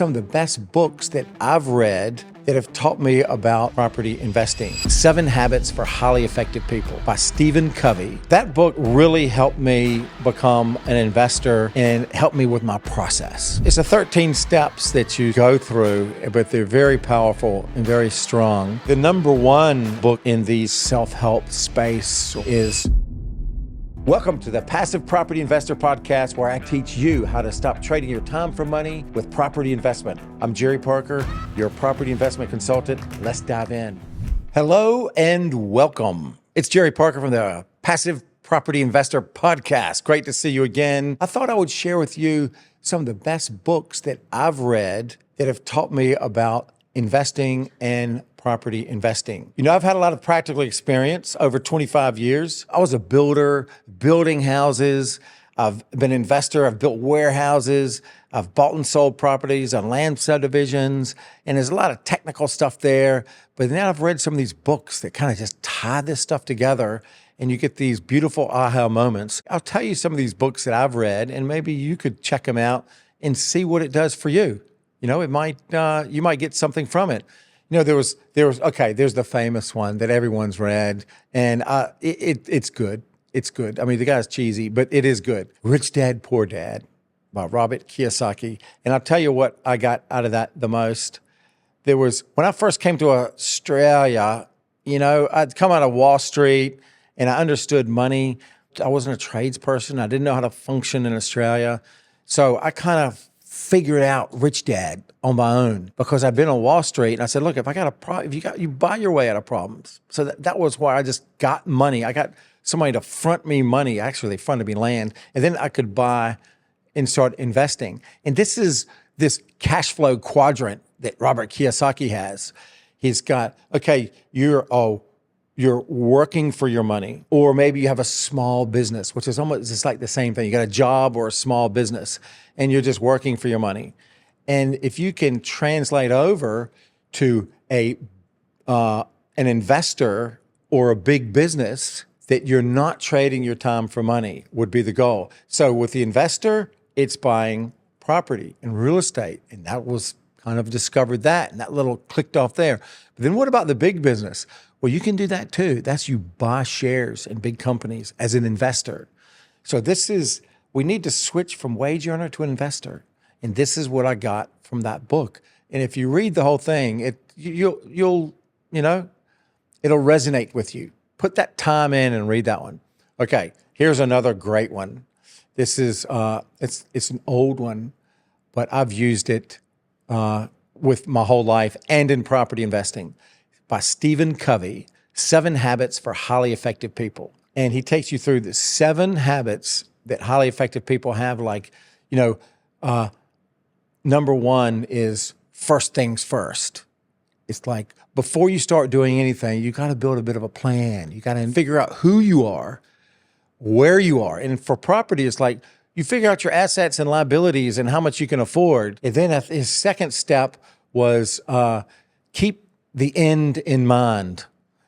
some of the best books that I've read that have taught me about property investing. 7 Habits for Highly Effective People by Stephen Covey. That book really helped me become an investor and helped me with my process. It's the 13 steps that you go through, but they're very powerful and very strong. The number one book in the self-help space is Welcome to the Passive Property Investor Podcast, where I teach you how to stop trading your time for money with property investment. I'm Jerry Parker, your property investment consultant. Let's dive in. Hello and welcome. It's Jerry Parker from the Passive Property Investor Podcast. Great to see you again. I thought I would share with you some of the best books that I've read that have taught me about investing and property investing. You know, I've had a lot of practical experience over 25 years. I was a builder, building houses. I've been an investor. I've built warehouses. I've bought and sold properties on land subdivisions. And there's a lot of technical stuff there. But now I've read some of these books that kind of just tie this stuff together, and you get these beautiful aha moments. I'll tell you some of these books that I've read, and maybe you could check them out and see what it does for you. You know, it might you might get something from it. You know, there's the famous one that everyone's read, and it's good. It's good. I mean, the guy's cheesy, but it is good. Rich Dad, Poor Dad by Robert Kiyosaki. And I'll tell you what I got out of that the most. There was, when I first came to Australia, you know, I'd come out of Wall Street and I understood money. I wasn't a tradesperson. I didn't know how to function in Australia. So I kind of figured out Rich Dad on my own because I'd been on Wall Street, and I said, look, if I got a problem, you buy your way out of problems. So that was why I just got money. I got somebody to front me money. Actually, they fronted me land, and then I could buy and start investing. And this is this cash flow quadrant that Robert Kiyosaki has. He's got, okay, you're working for your money, or maybe you have a small business, which is almost just like the same thing. You got a job or a small business, and you're just working for your money. And if you can translate over to an investor or a big business, that you're not trading your time for money would be the goal. So with the investor, it's buying property and real estate. And that was kind of discovered that, and that little clicked off there. But then what about the big business? Well, you can do that too. That's you buy shares in big companies as an investor. So we need to switch from wage earner to investor. And this is what I got from that book. And if you read the whole thing, it'll resonate with you. Put that time in and read that one. Okay, here's another great one. This is it's an old one, but I've used it with my whole life and in property investing, by Stephen Covey, 7 Habits for Highly Effective People. And he takes you through the 7 habits that highly effective people have. Like, number 1 is first things first. It's like before you start doing anything, you got to build a bit of a plan. You got to figure out who you are, where you are. And for property, it's like you figure out your assets and liabilities and how much you can afford. And then his second step was keep the end in mind.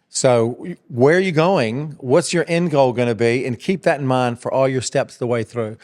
So where are you going? What's your end goal going to be? And keep that in mind for all your steps the way through.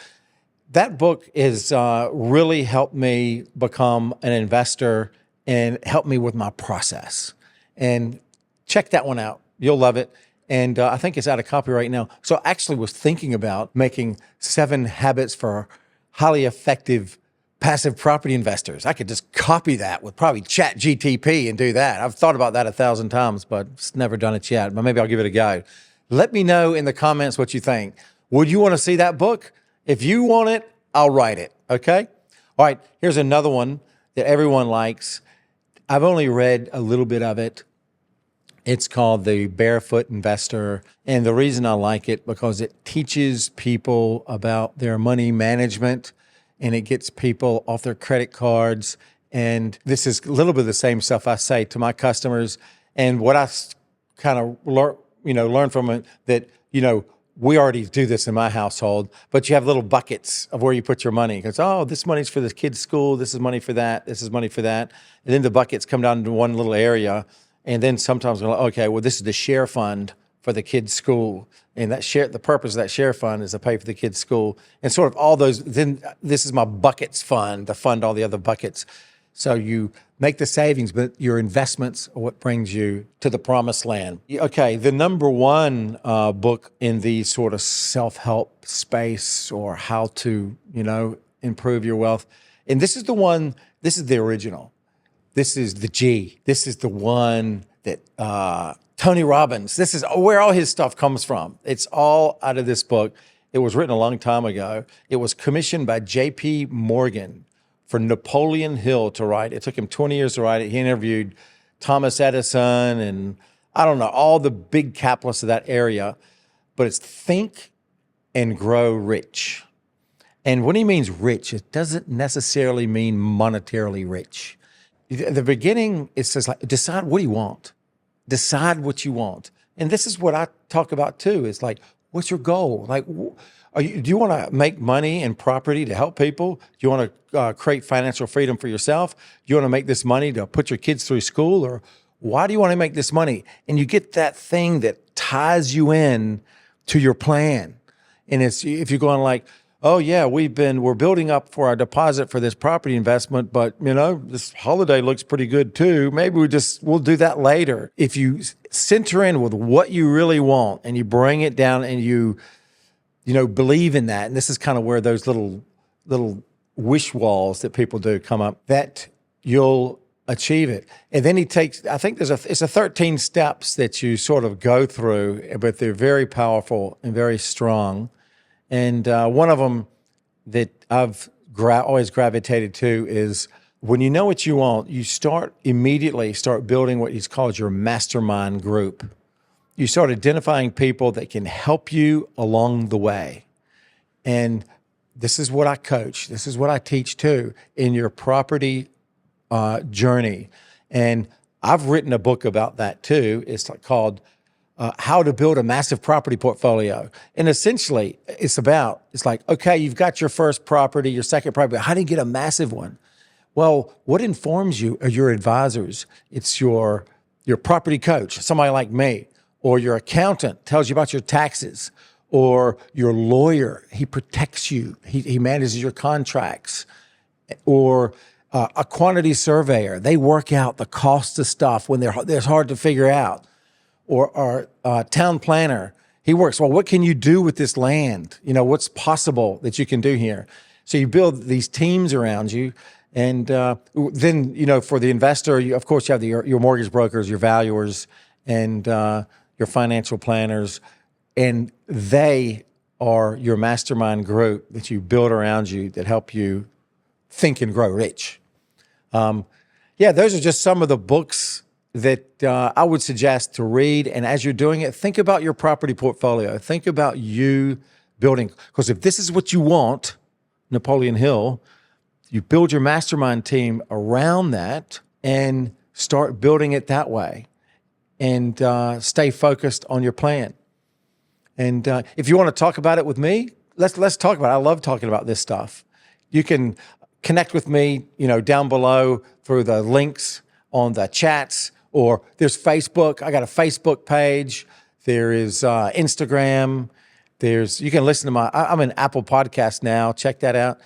That book has really helped me become an investor and helped me with my process. And check that one out. You'll love it. And I think it's out of copy right now. So I actually was thinking about making 7 habits for highly effective passive property investors. I could just copy that with probably ChatGTP and do that. I've thought about that 1,000 times, but just never done it yet. But maybe I'll give it a go. Let me know in the comments what you think. Would you want to see that book? If you want it, I'll write it, okay? All right, here's another one that everyone likes. I've only read a little bit of it. It's called the Barefoot Investor. And the reason I like it, because it teaches people about their money management, and it gets people off their credit cards. And this is a little bit of the same stuff I say to my customers. And what I kind of learned from it, that, we already do this in my household, but you have little buckets of where you put your money. Because, this money's for the kids' school, this is money for that, this is money for that. And then the buckets come down to one little area. And then sometimes we're like, okay, well, this is the share fund for the kids' school. And the purpose of that share fund is to pay for the kids' school. And sort of all those, then this is my buckets fund to fund all the other buckets. So you make the savings, but your investments are what brings you to the promised land. Okay, the number one book in the sort of self-help space, or how to, improve your wealth. And this is the original. This is the G. This is the one that Tony Robbins, this is where all his stuff comes from. It's all out of this book. It was written a long time ago. It was commissioned by J.P. Morgan for Napoleon Hill to write. It took him 20 years to write it. He interviewed Thomas Edison and all the big capitalists of that area. But it's Think and Grow Rich. And when he means rich, it doesn't necessarily mean monetarily rich. At the beginning, it says, decide what you want. Decide what you want. And this is what I talk about too. It's like, what's your goal? Do you want to make money and property to help people? Do you want to create financial freedom for yourself? Do you want to make this money to put your kids through school? Or why do you want to make this money? And you get that thing that ties you in to your plan. And if you're going like, oh yeah, we're building up for our deposit for this property investment, but this holiday looks pretty good too. Maybe we'll do that later. If you center in with what you really want and you bring it down and you believe in that, and this is kind of where those little wish walls that people do come up, that you'll achieve it. And then I think it's a 13 steps that you sort of go through, but they're very powerful and very strong. And one of them that I've always gravitated to is, when you know what you want, you immediately start building what is called your mastermind group. You start identifying people that can help you along the way. And this is what I coach. This is what I teach too in your property journey. And I've written a book about that too. It's called How to Build a Massive Property Portfolio. And essentially, it's like, okay, you've got your first property, your second property, but how do you get a massive one? Well, what informs you are your advisors. It's your property coach, somebody like me, or your accountant tells you about your taxes, or your lawyer, he protects you, he manages your contracts, or a quantity surveyor, they work out the cost of stuff when they're hard to figure out. Or our town planner, he works, well, what can you do with this land? What's possible that you can do here? So you build these teams around you. And then, for the investor, of course, you have your mortgage brokers, your valuers, and your financial planners. And they are your mastermind group that you build around you that help you think and grow rich. Those are just some of the books that I would suggest to read. And as you're doing it, think about your property portfolio. Think about you building, because if this is what you want, Napoleon Hill, you build your mastermind team around that and start building it that way, and stay focused on your plan. And if you want to talk about it with me, let's talk about it. I love talking about this stuff. You can connect with me, down below through the links on the chats, or there's Facebook. I got a Facebook page. There is Instagram. You can listen to I'm in Apple Podcast now. Check that out.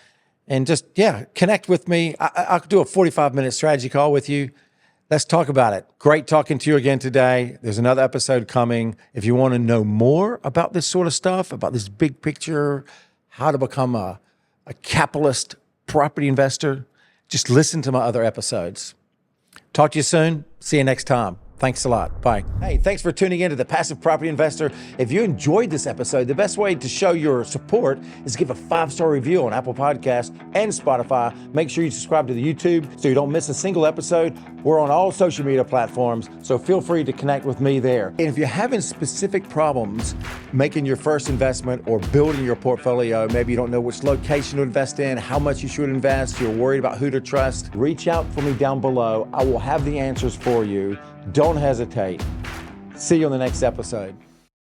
And just, connect with me. I'll do a 45-minute strategy call with you. Let's talk about it. Great talking to you again today. There's another episode coming. If you want to know more about this sort of stuff, about this big picture, how to become a capitalist property investor, just listen to my other episodes. Talk to you soon. See you next time. Thanks a lot. Bye. Hey, thanks for tuning in to The Passive Property Investor. If you enjoyed this episode, the best way to show your support is give a 5-star review on Apple Podcasts and Spotify. Make sure you subscribe to the YouTube so you don't miss a single episode. We're on all social media platforms, so feel free to connect with me there. And if you're having specific problems making your first investment or building your portfolio, maybe you don't know which location to invest in, how much you should invest, you're worried about who to trust, reach out for me down below. I will have the answers for you. Don't hesitate. See you on the next episode.